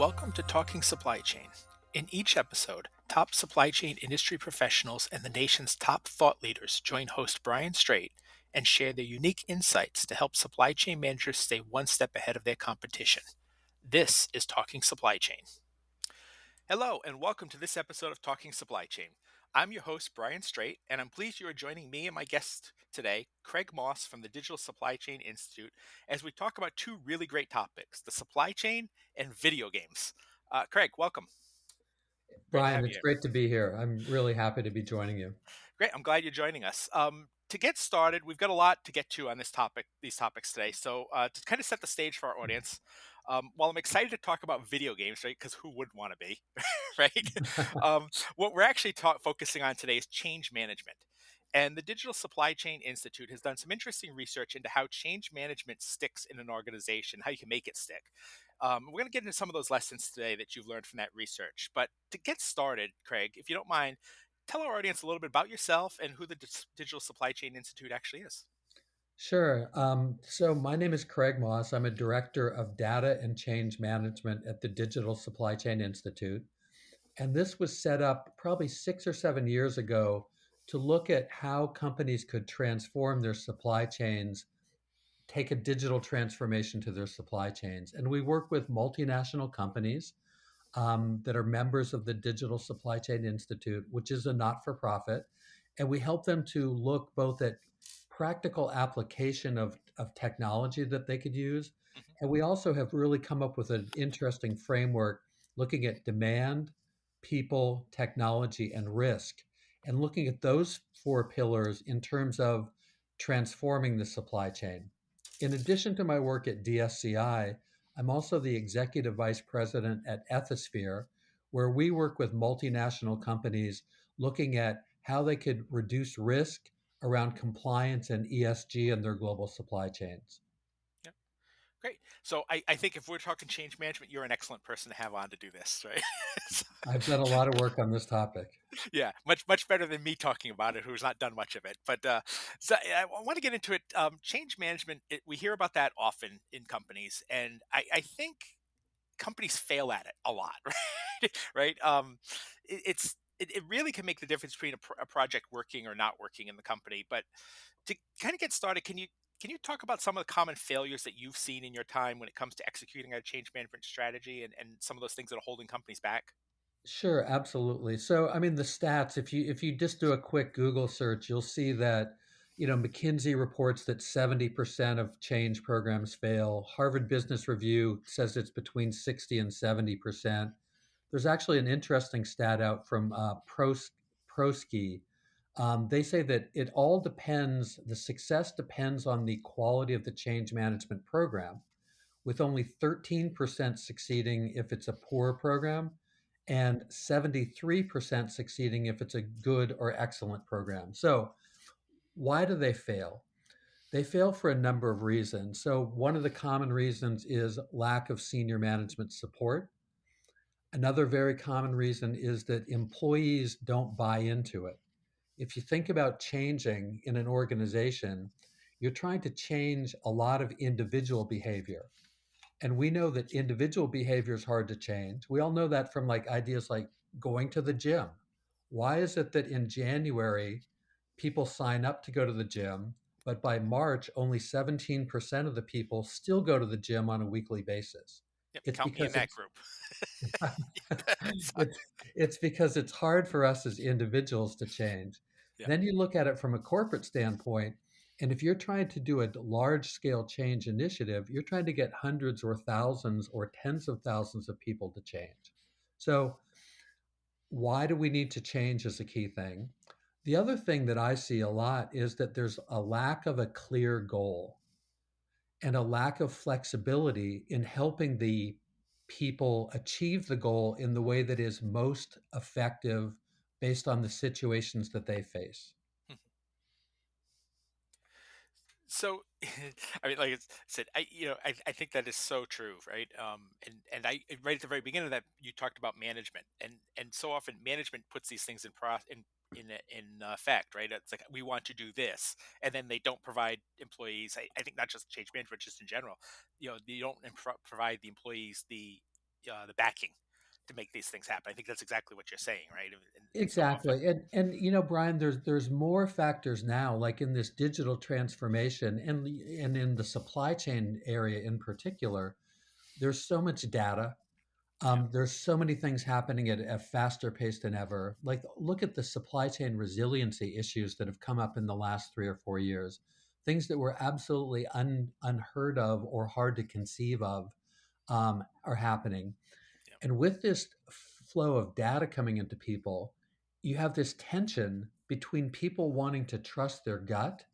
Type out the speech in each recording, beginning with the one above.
Welcome to Talking Supply Chain. In each episode, top supply chain industry professionals and the nation's top thought leaders join host Brian Strait and share their unique insights to help supply chain managers stay one step ahead of their competition. This is Talking Supply Chain. Hello, and welcome to this episode of Talking Supply Chain. I'm your host, Brian Strait, and I'm pleased you are joining me and my guest today, Craig Moss from the Digital Supply Chain Institute, as we talk about two really great topics the supply chain and video games. Craig, welcome. Great to Brian, have you it's here. great to be here. I'm really happy to be joining you. Great. I'm glad you're joining us. To get started, we've got a lot to get to on these topics today. So, to kind of set the stage for our audience, while I'm excited to talk about video games, right? Because who wouldn't want to be, right? What we're actually focusing on today is change management. And the Digital Supply Chain Institute has done some interesting research into how change management sticks in an organization, how you can make it stick. We're going to get into some of those lessons today that you've learned from that research. But to get started, Craig, if you don't mind, tell our audience a little bit about yourself and who the Digital Supply Chain Institute actually is. Sure. So my name is Craig Moss. I'm a director of data and change management at the Digital Supply Chain Institute. And this was set up probably 6 or 7 years ago to look at how companies could transform their supply chains, take a digital transformation to their supply chains. And we work with multinational companies that are members of the Digital Supply Chain Institute, which is a not for profit. And we help them to look both at practical application of technology that they could use. Mhm. And we also have really come up with an interesting framework looking at demand, people, technology, and risk, and looking at those four pillars in terms of transforming the supply chain. In addition to my work at DSCI, I'm also the executive vice president at Ethisphere, where we work with multinational companies looking at how they could reduce risk around compliance and ESG in their global supply chains. Yeah, great. So I think if we're talking change management, you're an excellent person to have on to do this, right? So, I've done a lot of work on this topic. yeah, much better than me talking about it, who's not done much of it. But so I want to get into it. Change management, we hear about that often in companies, and I think companies fail at it a lot, right? Right? It really can make the difference between a project working or not working in the company. But to kind of get started, can you talk about some of the common failures that you've seen in your time when it comes to executing a change management strategy and some of those things that are holding companies back? Sure, absolutely. So, I mean, the stats, if you just do a quick Google search, you'll see that, McKinsey reports that 70% of change programs fail. Harvard Business Review says it's between 60 and 70%. There's actually an interesting stat out from Prosky. They say that it all depends, the success depends on the quality of the change management program, with only 13% succeeding if it's a poor program and 73% succeeding if it's a good or excellent program. So, why do they fail? They fail for a number of reasons. So, one of the common reasons is lack of senior management support. Another very common reason is that employees don't buy into it. If you think about changing in an organization, you're trying to change a lot of individual behavior. And we know that individual behavior is hard to change. We all know that from like ideas like going to the gym. Why is it that in January people sign up to go to the gym, but by March only 17% of the people still go to the gym on a weekly basis? Yep, It's count me in because that it's group. it's it's because it's hard for us as individuals to change. Yeah. Then you look at it from a corporate standpoint, and if you're trying to do a large scale change initiative, you're trying to get hundreds or thousands or tens of thousands of people to change. So, why do we need to change is a key thing. The other thing that I see a lot is that there's a lack of a clear goal and a lack of flexibility in helping the people achieve the goal in the way that is most effective based on the situations that they face. So, I mean, like I said, I think that is so true, right? And right at the very beginning of that, you talked about management, and so often management puts these things in effect, right? It's like we want to do this, and then they don't provide employees. I think not just change management, just in general. They don't provide the employees the the backing to make these things happen. I think that's exactly what you're saying, right? And so often, Exactly. And Brian, there's more factors now, like in this digital transformation and in the supply chain area in particular, there's so much data. yeah, There's so many things happening at a faster pace than ever. Like, look at the supply chain resiliency issues that have come up in the last 3 or 4 years. Things that were absolutely unheard of or hard to conceive of are happening. yeah, And with this flow of data coming into people, you have this tension between people wanting to trust their gut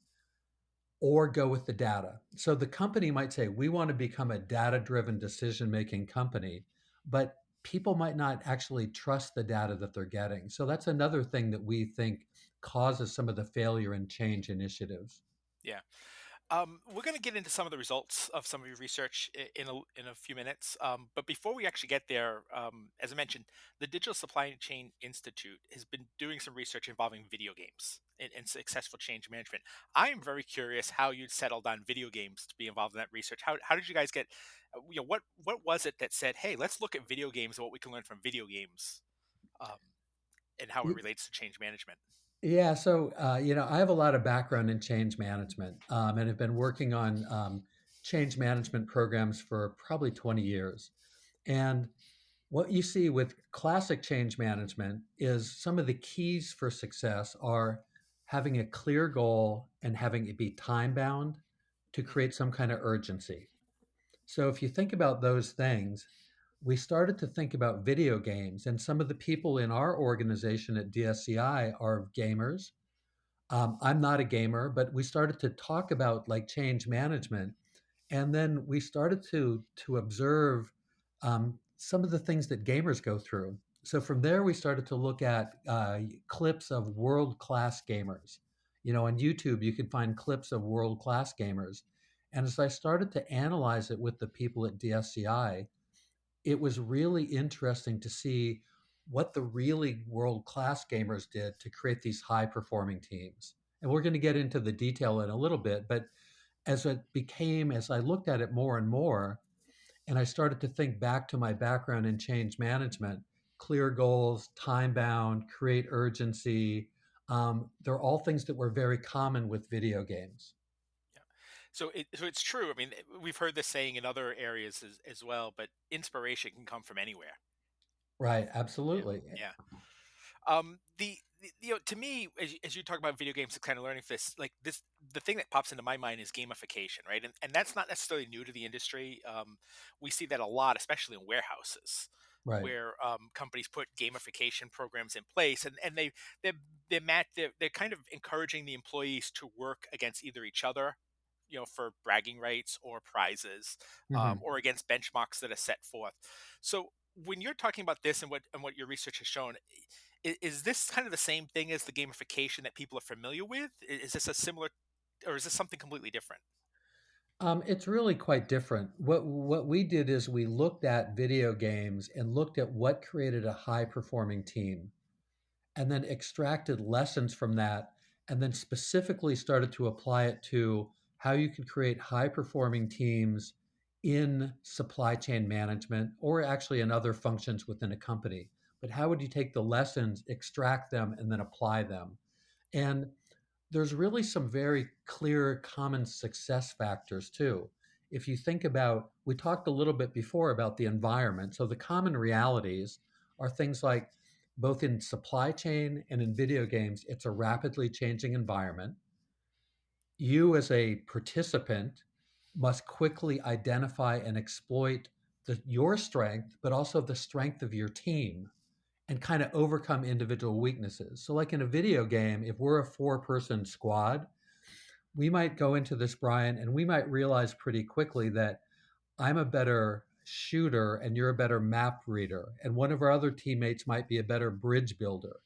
or go with the data. So the company might say, we want to become a data driven decision making company, but people might not actually trust the data that they're getting. So that's another thing that we think causes some of the failure and change initiatives. yeah. We're going to get into some of the results of some of your research in a few minutes. But before we actually get there, as I mentioned, the Digital Supply Chain Institute has been doing some research involving video games and successful change management. I am very curious how you settled on video games to be involved in that research. How did you guys get? What was it that said, "Hey, let's look at video games and what we can learn from video games, um, and how it relates to change management?" Yeah, so I have a lot of background in change management, and have been working on change management programs for probably 20 years. And what you see with classic change management is some of the keys for success are having a clear goal and having it be time bound to Hmm. create some kind of urgency. So if you think about those things, we started to think about video games, and some of the people in our organization at DSCI are gamers. I'm not a gamer, but we started to talk about like change management, and then we started to observe some of the things that gamers go through. So from there, we started to look at clips of world class gamers. On YouTube, you can find clips of world class gamers. And as I started to analyze it with the people at DSCI, it was really interesting to see what the really world class gamers did to create these high performing teams. And we're going to get into the detail in a little bit, but as I looked at it more and more, and I started to think back to my background in change management, clear goals, time bound, create urgency. They're all things that were very common with video games. Yeah. So it's true. I mean, we've heard this saying in other areas as well, but inspiration can come from anywhere. Right, Yeah. absolutely. Yeah. To me, as you talk about video games and kind of learning this, like this, the thing that pops into my mind is gamification, right? And that's not necessarily new to the industry. We see that a lot, especially in warehouses, Right. where companies put gamification programs in place, and they they're kind of encouraging the employees to work against either each other, for bragging rights or prizes, Mhm. or against benchmarks that are set forth. So when you're talking about this and what your research has shown, is this kind of the same thing as the gamification that people are familiar with? Is this a similar, or is this something completely different? It's really quite different. What we did is we looked at video games and looked at what created a high performing team, and then extracted lessons from that, and then specifically started to apply it to how you could create high performing teams in supply chain management or actually in other functions within a company. But how would you take the lessons, extract them, and then apply them? And there's really some very clear common success factors too. If you think about, we talked a little bit before about the environment. So the common realities are things like both in supply chain and in video games, it's a rapidly changing environment. You, as a participant, must quickly identify and exploit your strength, but also the strength of your team and kind of overcome individual weaknesses. So, like in a video game, if we're a 4 person squad, we might go into this, Brian, and we might realize pretty quickly that I'm a better shooter and you're a better map reader. And one of our other teammates might be a better bridge builder.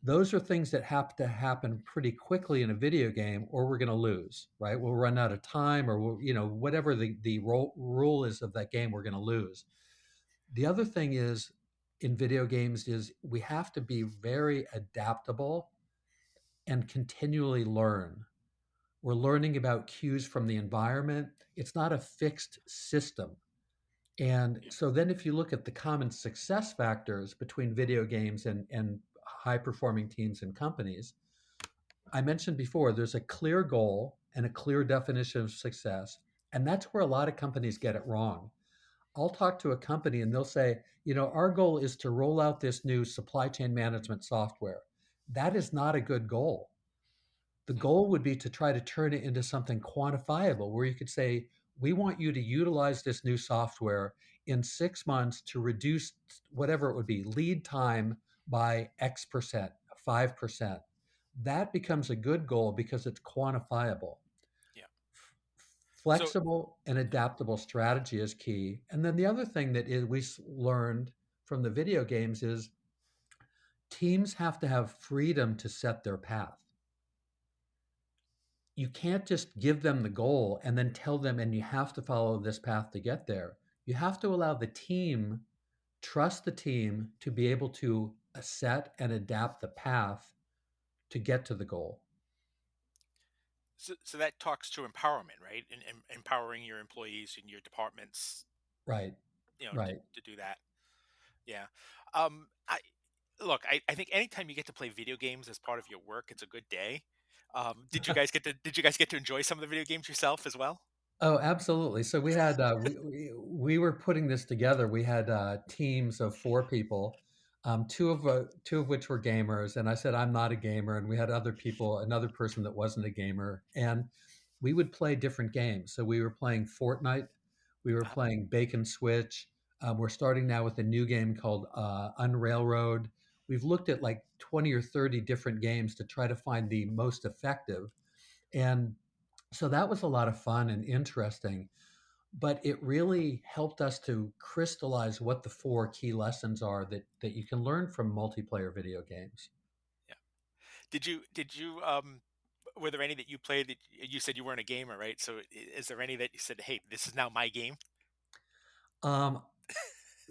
Those are things that have to happen pretty quickly in a video game, or we're going to lose, right? We'll run out of time, or whatever the rule is of that game, we're going to lose. The other thing is in video games is we have to be very adaptable and continually learn. We're learning about cues from the environment. It's not a fixed system. And Yeah. so then if you look at the common success factors between video games and high performing teams and companies, I mentioned before there's a clear goal and a clear definition of success. And that's where a lot of companies get it wrong. I'll talk to a company and they'll say, our goal is to roll out this new supply chain management software. That is not a good goal. The Hmm. goal would be to try to turn it into something quantifiable where you could say, we want you to utilize this new software in 6 months to reduce whatever it would be, lead time by X%, 5%. That becomes a good goal because it's quantifiable. Yeah. So Flexible and adaptable strategy is key. And then the other thing that learned from the video games is teams have to have freedom to set their path. You can't just give them the goal and then tell them, and you have to follow this path to get there. You have to allow the team, trust the team to be able to set and adapt the path to get to the goal. so that talks to empowerment, right? And empowering your employees and your departments, Right. Right. to do that. Yeah. I look. I think anytime you get to play video games as part of your work, it's a good day. Did you guys get to enjoy some of the video games yourself as well? Oh, absolutely. So we had we were putting this together. We had teams of four people, two of which were gamers, and I said I'm not a gamer, and we had other people, another person that wasn't a gamer, and we would play different games. So we were playing Fortnite, we were Uh, playing Bacon Switch. We're starting now with a new game called Unrailroad. We've looked at like 20 or 30 different games to try to find the most effective, and so that was a lot of fun and interesting, but it really helped us to crystallize what the four key lessons are that you can learn from multiplayer video games. yeah. Did you were there any that you played that you said you weren't a gamer, right? So is there any that you said, "Hey, this is now my game"? Um,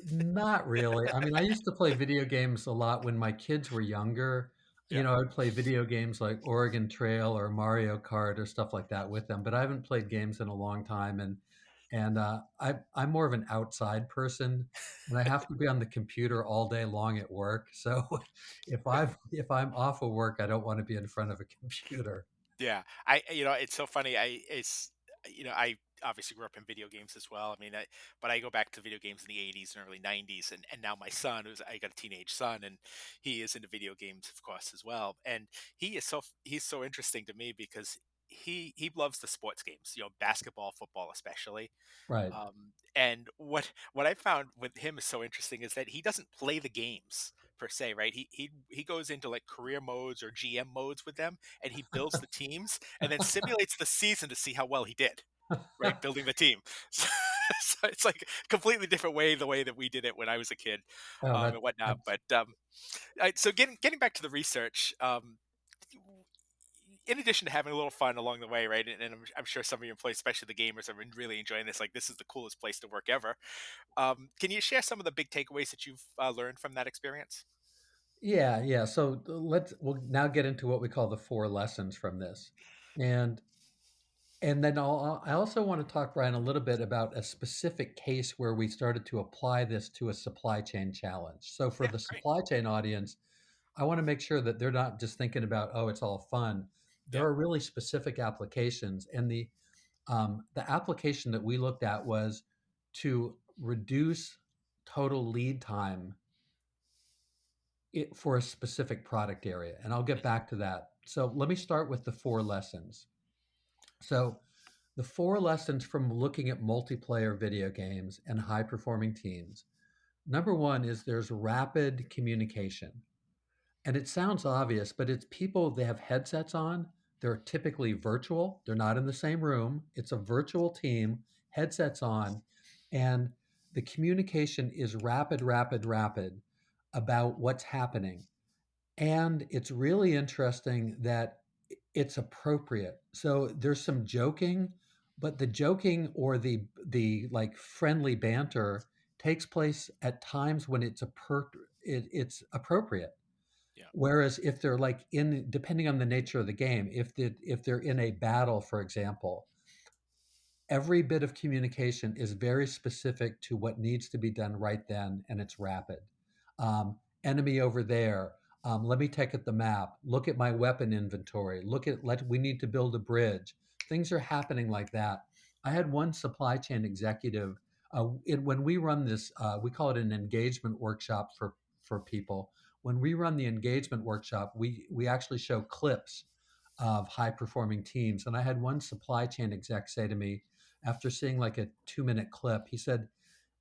Not really. I mean, I used to play video games a lot when my kids were younger. Yeah. I would play video games like Oregon Trail or Mario Kart or stuff like that with them, but I haven't played games in a long time. I'm more of an outside person, and I have to be on the computer all day long at work. So if I'm off of work, I don't want to be in front of a computer. Yeah, it's so funny. I obviously grew up in video games as well. I mean, but I go back to video games in the '80s and early '90s, and now my son, I got a teenage son, and he is into video games, of course, as well. And he's so interesting to me because he loves the sports games, basketball, football, especially. Right. And what I found with him is so interesting is that he doesn't play the games per se, right? He goes into like career modes or GM modes with them, and he builds the teams and then simulates the season to see how well he did, right? Building the team. So it's like completely different the way that we did it when I was a kid, Oh, and whatnot. that's But so getting back to the research. In addition to having a little fun along the way, right? And I'm sure some of your employees, especially the gamers, are really enjoying this. Like, this is the coolest place to work ever. Can you share some of the big takeaways that you've learned from that experience? yeah, yeah. So we'll now get into what we call the four lessons from this. And And then I also want to talk, Brian, a little bit about a specific case where we started to apply this to a supply chain challenge. So for Yeah, the great. supply chain audience, I want to make sure that they're not just thinking about, oh, it's all fun. There Yeah, are really specific applications, and the application that we looked at was to reduce total lead time for a specific product area, and I'll get mhm, back to that. So let me start with the four lessons. So the four lessons from looking at multiplayer video games and high performing teams. Number one is there's rapid communication. And it sounds obvious, but it's people, they have headsets on. They're typically virtual, they're not in the same room. It's a virtual team, headsets on, and the communication is rapid, rapid, rapid about what's happening. And it's really interesting that it's appropriate. So there's some joking, but the joking or the like friendly banter takes place at times when it's appropriate. yeah, Whereas if they're like depending on the nature of the game, if they're in a battle, for example, Every bit of communication is very specific to what needs to be done right then, and it's rapid. Enemy over there. Let me take at the map. Look at my weapon inventory. We need to build a bridge. Things are happening like that. I had one supply chain executive. When we run this, we call it an engagement workshop for people. When we run the engagement workshop, we actually show clips of high performing teams. And I had one supply chain exec say to me, after seeing like a 2 minute clip, he said,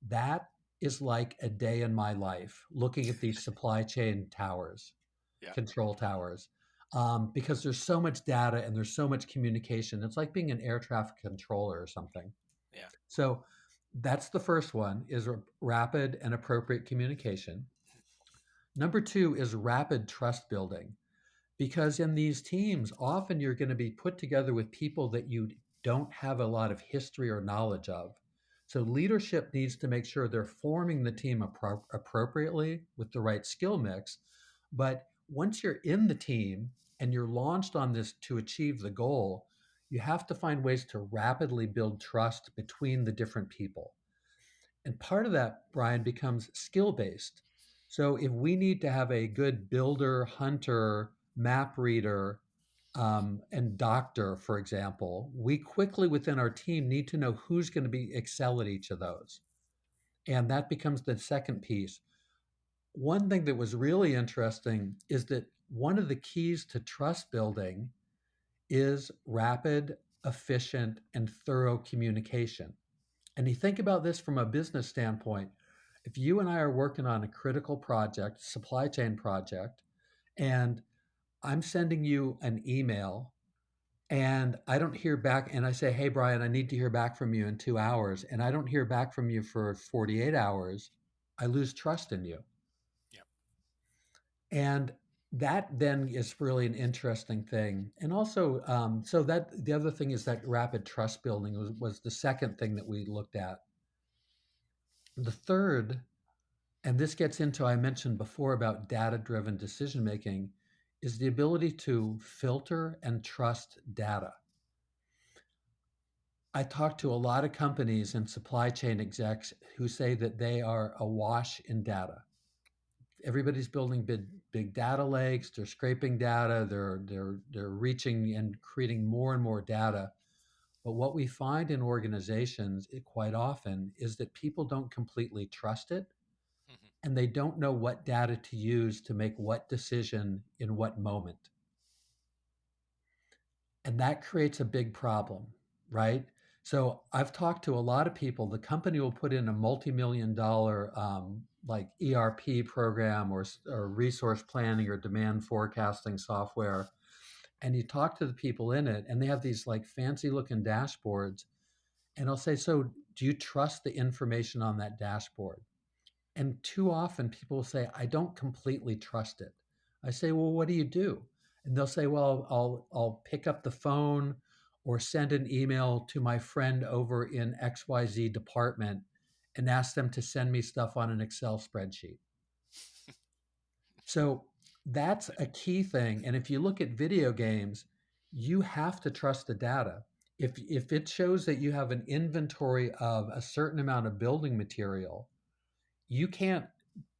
"That is like a day in my life looking at these supply chain towers, Yeah. control towers, because there's so much data and there's so much communication. It's like being an air traffic controller or something." Yeah. So that's the first one is rapid and appropriate communication. Number two is rapid trust building. Because in these teams, often you're going to be put together with people that you don't have a lot of history or knowledge of. So leadership needs to make sure they're forming the team appropriately with the right skill mix. But once you're in the team and you're launched on this to achieve the goal, you have to find ways to rapidly build trust between the different people. And part of that, Brian, becomes skill based. So if we need to have a good builder, hunter, map reader, and doctor, for example, we quickly within our team need to know who's going to be excel at each of those. And that becomes the second piece. One thing that was really interesting is that one of the keys to trust building is rapid, efficient, and thorough communication. And you think about this from a business standpoint. If you and I are working on a critical project, supply chain project, and I'm sending you an email and I don't hear back, and I say, "Hey, Brian, I need to hear back from you in 2 hours," and I don't hear back from you for 48 hours, I lose trust in you. Yeah. And that then is really an interesting thing. And also, so that the other thing is that rapid trust building was the second thing that we looked at. The third, and this gets into, I mentioned before about data driven decision making, is the ability to filter and trust data. I talk to a lot of companies and supply chain execs who say that they are awash in data. Everybody's building big data lakes, they're scraping data, they're reaching and creating more and more data. But what we find in organizations quite often is that people don't completely trust it Hmm. and they don't know what data to use to make what decision in what moment. And that creates a big problem, right? So I've talked to a lot of people. The company will put in a multi-million-dollar like ERP program or resource planning or demand forecasting software. And you talk to the people in it, and they have these like fancy looking dashboards. And I'll say, "So do you trust the information on that dashboard?" And too often people will say, "I don't completely trust it." I say, "Well, what do you do?" And they'll say, "Well, I'll pick up the phone or send an email to my friend over in XYZ department and ask them to send me stuff on an Excel spreadsheet." So that's a key thing. And if you look at video games, you have to trust the data. If it shows that you have an inventory of a certain amount of building material, you can't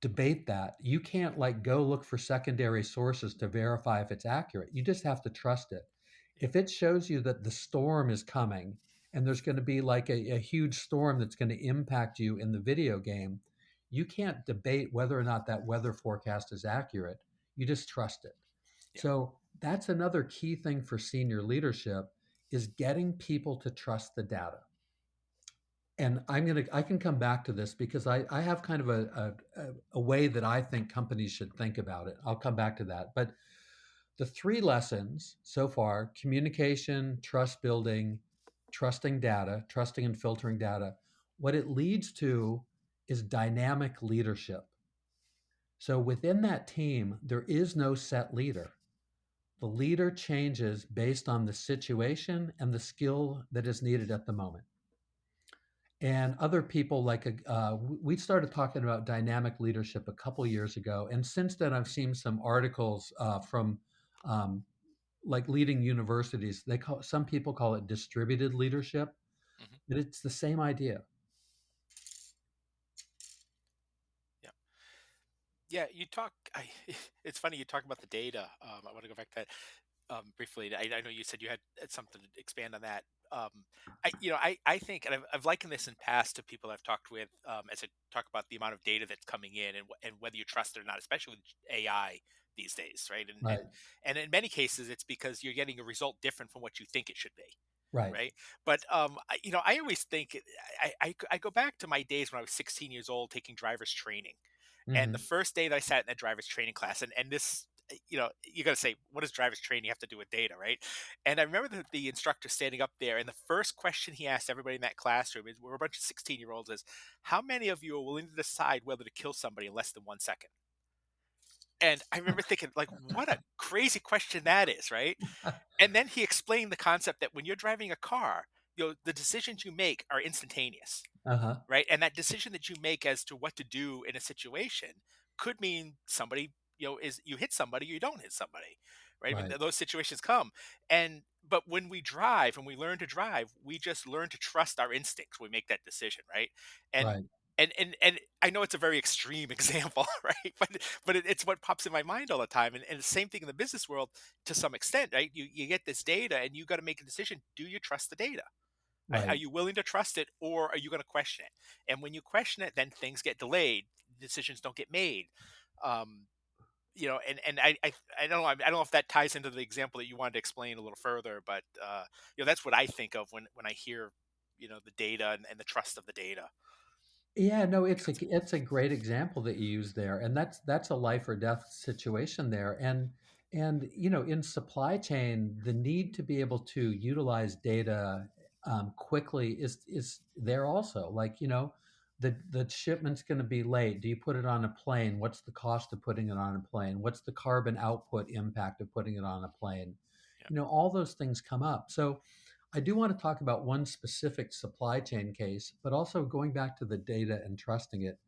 debate that. You can't like go look for secondary sources to verify if it's accurate. You just have to trust it. Yeah. If it shows you that the storm is coming and there's going to be like a huge storm that's going to impact you in the video game, you can't debate whether or not that weather forecast is accurate. You just trust it. Yeah. So that's another key thing for senior leadership is getting people to trust the data. And I can come back to this because I have kind of a way that I think companies should think about it. I'll come back to that. But the three lessons so far: communication, trust building, trusting data, trusting and filtering data. What it leads to is dynamic leadership. So within that team, there is no set leader. The leader changes based on the situation and the skill that is needed at the moment. And other people we started talking about dynamic leadership a couple years ago, and since then I've seen some articles from um, like leading universities. Some people call it distributed leadership. but it's the same idea. Yeah. Yeah, you talk. It's funny you talk about the data. I want to go back to that briefly. I know you said you had something to expand on that. I think, and I've likened this in past to people I've talked with, as I talk about the amount of data that's coming in, and whether you trust it or not, especially with AI these days, right? And Right, and in many cases, it's because you're getting a result different from what you think it should be, right. right? But I always think I go back to my days when I was 16 years old taking driver's training, and the Mhm. first day that I sat in that driver's training class, and this, you got to say, what does driver's training have to do with data, right? And I remember the instructor standing up there, and the first question he asked everybody in that classroom is, we're a bunch of 16-year-olds, is how many of you are willing to decide whether to kill somebody in less than 1 second? And I remember thinking, like, what a crazy question that is, right? And then he explained the concept that when you're driving a car, the decisions you make are instantaneous, Uh-huh. right? And that decision that you make as to what to do in a situation could mean somebody, is you hit somebody, you don't hit somebody, right? I mean, Right, those situations come. But when we drive and we learn to drive, we just learn to trust our instincts when we make that decision, right? And right. and I know it's a very extreme example, right? But it's what pops in my mind all the time. And the same thing in the business world to some extent, right? You get this data and you got to make a decision. Do you trust the data? Are Right. you willing to trust it, or are you going to question it? And when you question it, then things get delayed, decisions don't get made. Um, and I don't know. I don't know if that ties into the example that you wanted to explain a little further, but that's what I think of when I hear the data and the trust of the data. Yeah, no, The concept. it's a great example that you use there, and that's a life or death situation there. And in supply chain, the need to be able to utilize data quickly is there also. Like, the shipment's going to be late. Do you put it on a plane? What's the cost of putting it on a plane? What's the carbon output impact of putting it on a plane? Yeah, All those things come up. So I do want to talk about one specific supply chain case, but also going back to the data and trusting it.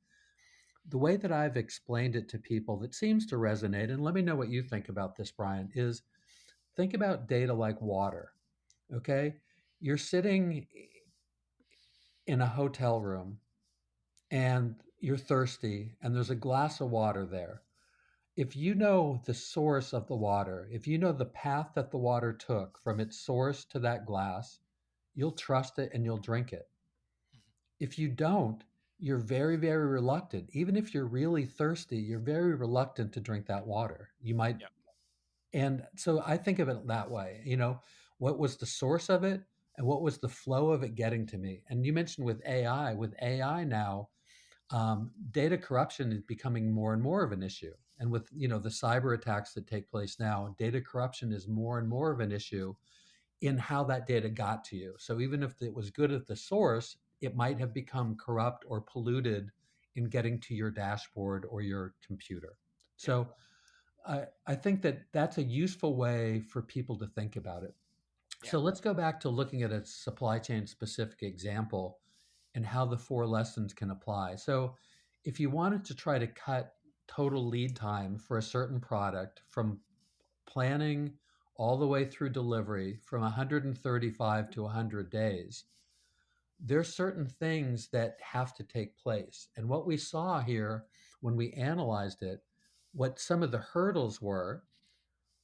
The way that I've explained it to people that seems to resonate, and let me know what you think about this, Brian, is think about data like water. Okay. You're sitting in a hotel room and you're thirsty, and there's a glass of water there. If you know the source of the water, if you know the path that the water took from its source to that glass, you'll trust it and you'll drink it. mhm, If you don't, you're very, very reluctant. Even if you're really thirsty, you're very reluctant to drink that water. You might, yeah, and so I think of it that way. What was the source of it and what was the flow of it getting to me? And you mentioned with AI now, data corruption is becoming more and more of an issue. And with, the cyber attacks that take place now, data corruption is more and more of an issue in how that data got to you. So even if it was good at the source, it might have become corrupt or polluted in getting to your dashboard or your computer. yeah, So I think that that's a useful way for people to think about it. yeah, So let's go back to looking at a supply chain specific example and how the four lessons can apply. So if you wanted to try to cut total lead time for a certain product from planning all the way through delivery from 135 to 100 days, there's certain things that have to take place. And what we saw here when we analyzed it, what some of the hurdles were,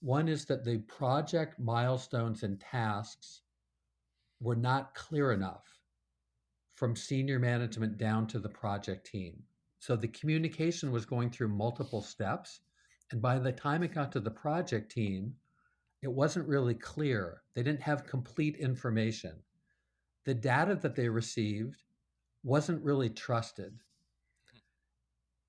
one is that the project milestones and tasks were not clear enough from senior management down to the project team. So the communication was going through multiple steps. And by the time it got to the project team, it wasn't really clear. They didn't have complete information. The data that they received wasn't really trusted. mhm,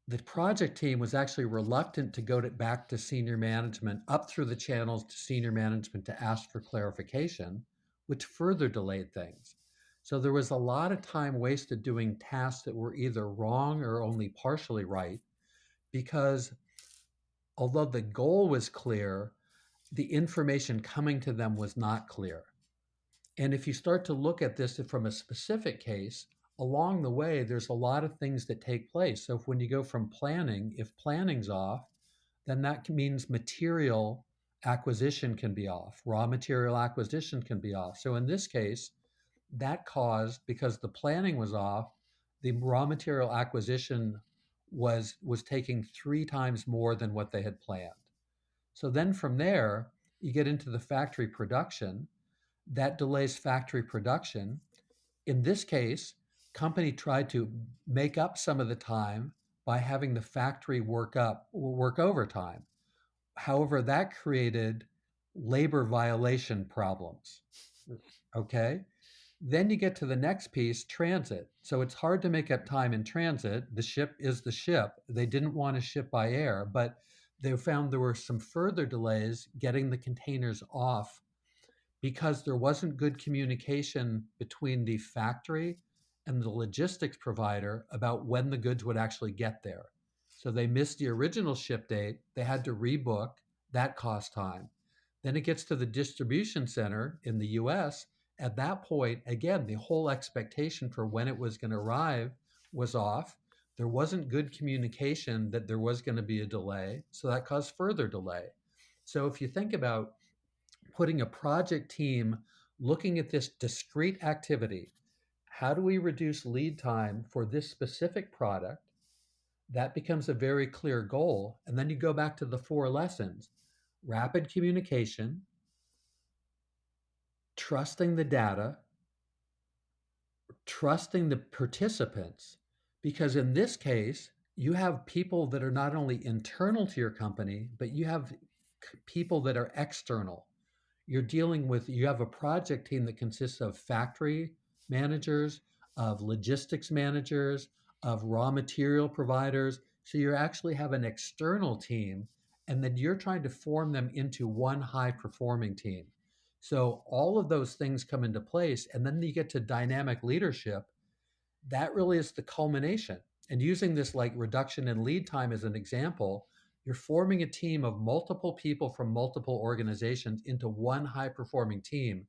The project team was actually reluctant to go back to senior management, up through the channels to senior management to ask for clarification, which further delayed things. So there was a lot of time wasted doing tasks that were either wrong or only partially right, because although the goal was clear, the information coming to them was not clear. And if you start to look at this from a specific case, along the way, there's a lot of things that take place. So if when you go from planning, if planning's off, then that means material acquisition can be off, raw material acquisition can be off. So in this case, That caused, because the planning was off, the raw material acquisition was taking 3 times more than what they had planned. So then from there, you get into the factory production. That delays factory production. In this case, company tried to make up some of the time by having the factory work overtime. However, that created labor violation problems. Okay. Then you get to the next piece, transit. So it's hard to make up time in transit. The ship is the ship. They didn't want to ship by air, but they found there were some further delays getting the containers off because there wasn't good communication between the factory and the logistics provider about when the goods would actually get there. So they missed the original ship date. They had to rebook. That cost time. Then it gets to the distribution center in the US. At that point, again, the whole expectation for when it was going to arrive was off. There wasn't good communication that there was going to be a delay. So that caused further delay. So if you think about putting a project team looking at this discrete activity, how do we reduce lead time for this specific product? That becomes a very clear goal. And then you go back to the 4 lessons: rapid communication, trusting the data, trusting the participants. Because in this case, you have people that are not only internal to your company, but you have people that are external. You have a project team that consists of factory managers, of logistics managers, of raw material providers. So you actually have an external team, and then you're trying to form them into one high performing team. So all of those things come into place, and then you get to dynamic leadership. That really is the culmination. And using this like reduction in lead time as an example, you're forming a team of multiple people from multiple organizations into one high performing team.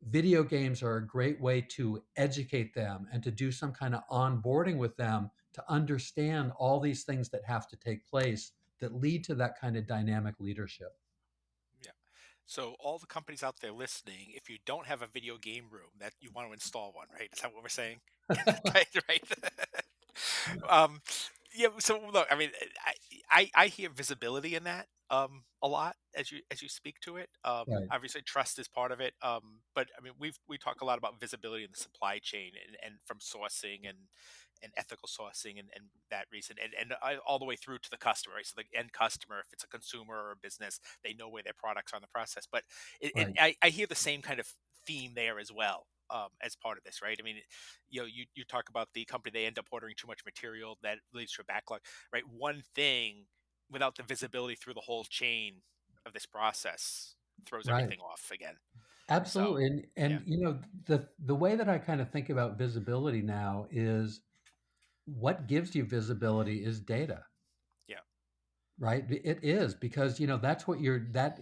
Video games are a great way to educate them and to do some kind of onboarding with them to understand all these things that have to take place that lead to that kind of dynamic leadership. Yeah. So all the companies out there listening, if you don't have a video game room, that you want to install one, right? Is that what we're saying? Right, right. um, yeah. So look, I mean, I hear visibility in that a lot as you speak to it. Right, Obviously, trust is part of it. But I mean, we talk a lot about visibility in the supply chain and from sourcing and ethical sourcing and that reason and all the way through to the customer, right? So the end customer, if it's a consumer or a business, they know where their products are in the process. But right, I hear the same kind of theme there as well, as part of this, right? I mean, you know, you talk about the company, they end up ordering too much material that leads to a backlog, right? One thing without the visibility through the whole chain of this process throws right. everything off again. So, Absolutely. And yeah, the way that I kind of think about visibility now is what gives you visibility is data, yeah, right? It is, because that's what you're that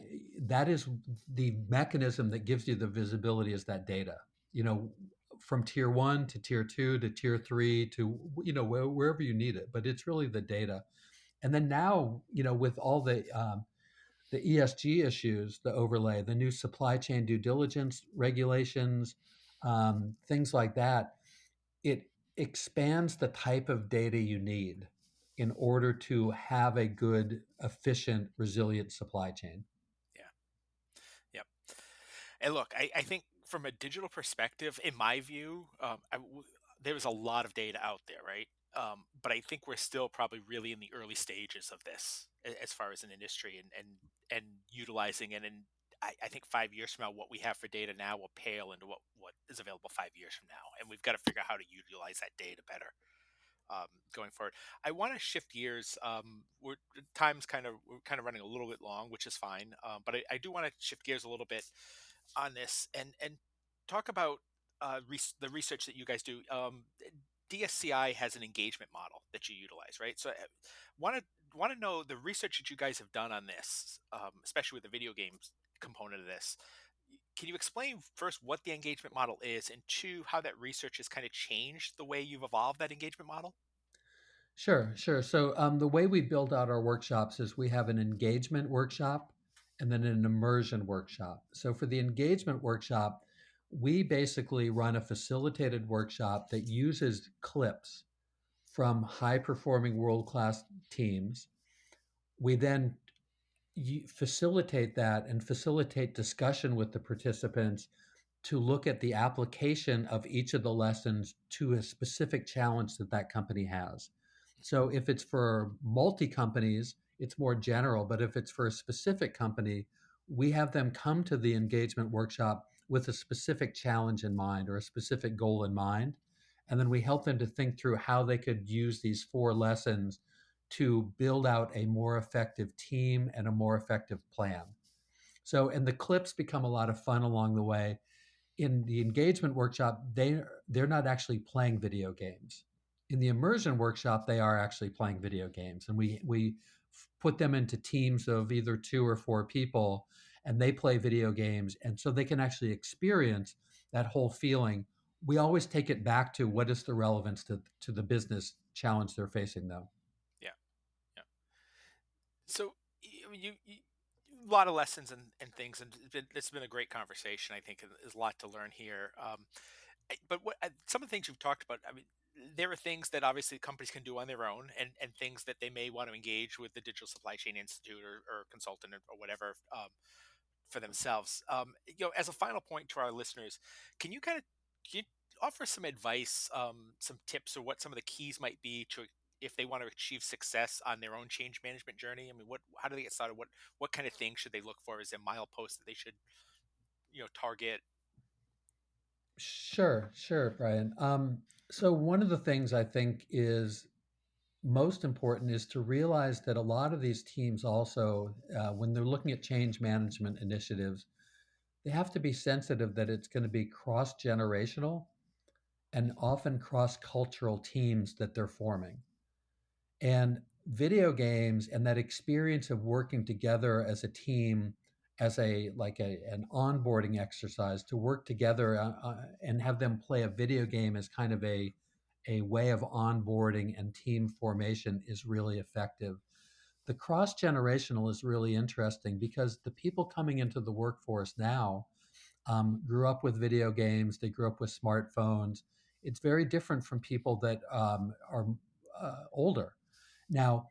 is the mechanism that gives you the visibility, is that data. You know, from tier 1 to tier 2 to tier 3 to wherever you need it, but it's really the data. And then now, with all the ESG issues, the overlay, the new supply chain due diligence regulations, things like that, it expands the type of data you need in order to have a good, efficient, resilient supply chain. yeah, yeah. And look, I think from a digital perspective, in my view, there's a lot of data out there, right? But I think we're still probably really in the early stages of this as far as an industry and utilizing it. And I think 5 years from now, what we have for data now will pale into what is available 5 years from now. And we've got to figure out how to utilize that data better, going forward. I want to shift gears. We're kind of running a little bit long, which is fine. But I do want to shift gears a little bit on this and talk about the research that you guys do. DSCI has an engagement model that you utilize, right? So, want to know the research that you guys have done on this, especially with the video games component of this. Can you explain first what the engagement model is, and two, how that research has kind of changed the way you've evolved that engagement model? Sure, sure. So the way we build out our workshops is we have an engagement workshop and then an immersion workshop. So for the engagement workshop, We basically run a facilitated workshop that uses clips from high performing world class teams. We then facilitate that and facilitate discussion with the participants to look at the application of each of the lessons to a specific challenge that that company has. So if it's for multi companies, it's more general, but if it's for a specific company, we have them come to the engagement workshop with a specific challenge in mind or a specific goal in mind. And then we help them to think through how they could use these four lessons to build out a more effective team and a more effective plan. So, and the clips become a lot of fun along the way. In the engagement workshop, they're not actually playing video games. In the immersion workshop, they are actually playing video games, and we put them into teams of either 2 or 4 people, and they play video games, and so they can actually experience that whole feeling. We always take it back to what is the relevance to the business challenge they're facing, though. Yeah. Yeah. So you a lot of lessons and things, and it's been a great conversation. I think there's a lot to learn here. But some of the things you've talked about, I mean, there are things that obviously companies can do on their own, and things that they may want to engage with the Digital Supply Chain Institute or consultant or whatever for themselves. As a final point to our listeners, can you kind of can you offer some advice, some tips, or what some of the keys might be to if they want to achieve success on their own change management journey? I mean, how do they get started? What kind of things should they look for? Is there mileposts that they should target? Sure, sure, Brian. So one of the things I think is most important is to realize that a lot of these teams also, when they're looking at change management initiatives, they have to be sensitive that it's going to be cross generational and often cross cultural teams that they're forming. And video games and that experience of working together as a team, as an onboarding exercise to work together and have them play a video game as kind of a way of onboarding and team formation is really effective. The cross generational is really interesting because the people coming into the workforce now grew up with video games, they grew up with smartphones. It's very different from people that are older. Now,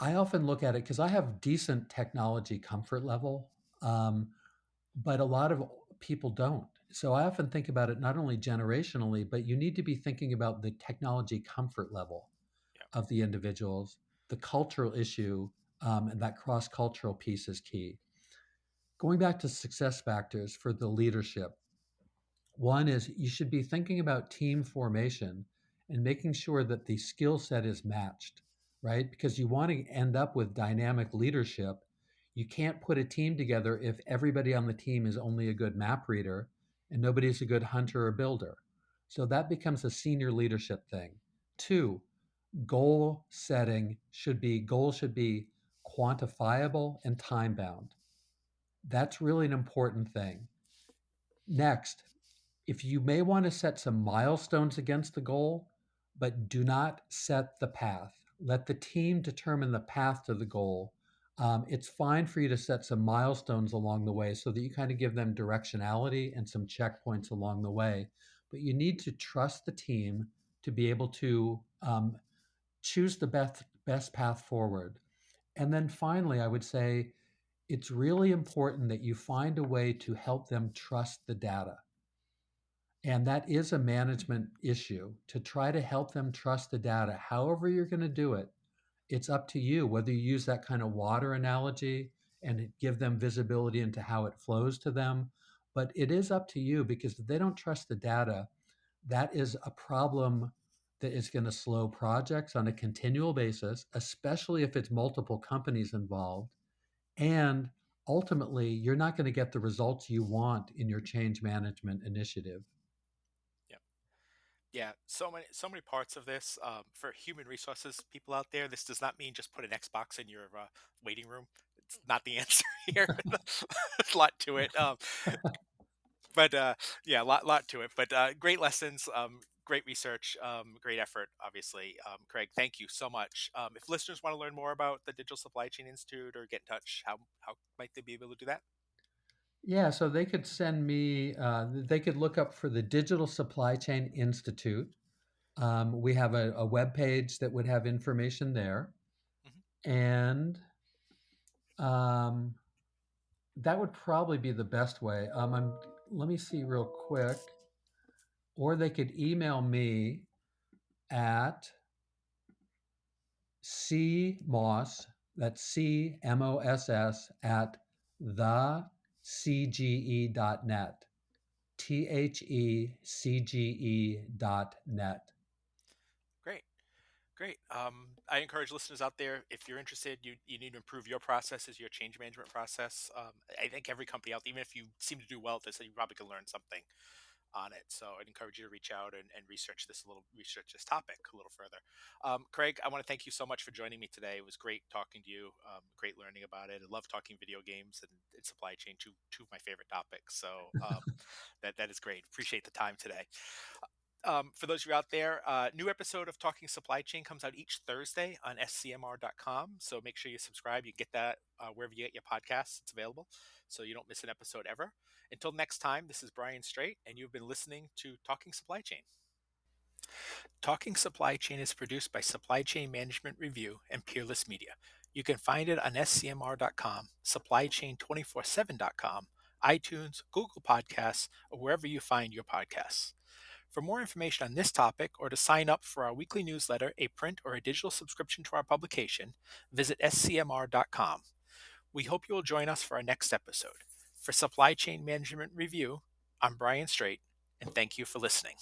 I often look at it because I have decent technology comfort level, but a lot of people don't. So I often think about it not only generationally, but you need to be thinking about the technology comfort level Yeah. of the individuals, the cultural issue, and that cross cultural piece is key. Going back to success factors for the leadership, one is you should be thinking about team formation and making sure that the skill set is matched, right? Because you want to end up with dynamic leadership. You can't put a team together if everybody on the team is only a good map reader and nobody's a good hunter or builder. So that becomes a senior leadership thing. Two, goals should be quantifiable and time bound. That's really an important thing. Next, if you may want to set some milestones against the goal, but do not set the path. Let the team determine the path to the goal. It's fine for you to set some milestones along the way so that you kind of give them directionality and some checkpoints along the way. But you need to trust the team to be able to choose the best path forward. And then finally, I would say it's really important that you find a way to help them trust the data. And that is a management issue to try to help them trust the data. However, you're going to do it, it's up to you whether you use that kind of water analogy and give them visibility into how it flows to them. But it is up to you because if they don't trust the data, that is a problem that is going to slow projects on a continual basis, especially if it's multiple companies involved. And ultimately, you're not going to get the results you want in your change management initiative. Yeah. Yeah, so many parts of this. For human resources people out there, this does not mean just put an Xbox in your waiting room. It's not the answer here. There's a lot to it. But yeah, lot to it. But great lessons, great research, great effort. Obviously, Craig, thank you so much. If listeners want to learn more about the Digital Supply Chain Institute or get in touch, how might they be able to do that? Yeah, so they could send me, they could look up for the Digital Supply Chain Institute. We have a web page that would have information there. Mhm. And um, that would probably be the best way. Let me see real quick. Or they could email me at cmoss, that's CMOSS, at thecge.net. THECGE.net. Great. Great. I encourage listeners out there, if you're interested, you need to improve your processes, your change management process. I think every company out there, even if you seem to do well at this, you probably can learn something on it. So I'd encourage you to reach out and research this topic a little further. Craig, I want to thank you so much for joining me today. It was great talking to you. Great learning about it. I love talking video games and supply chain, two of my favorite topics. So that is great. Appreciate the time today. For those of you out there, new episode of Talking Supply Chain comes out each Thursday on scmr.com. So make sure you subscribe. You can get that wherever you get your podcasts. It's available, so you don't miss an episode ever. Until next time, this is Brian Straight, and you've been listening to Talking Supply Chain. Talking Supply Chain is produced by Supply Chain Management Review and Peerless Media. You can find it on scmr.com, supplychain247.com, iTunes, Google Podcasts, or wherever you find your podcasts. For more information on this topic or to sign up for our weekly newsletter, a print or a digital subscription to our publication, visit scmr.com. We hope you will join us for our next episode. For Supply Chain Management Review, I'm Brian Straight, and thank you for listening.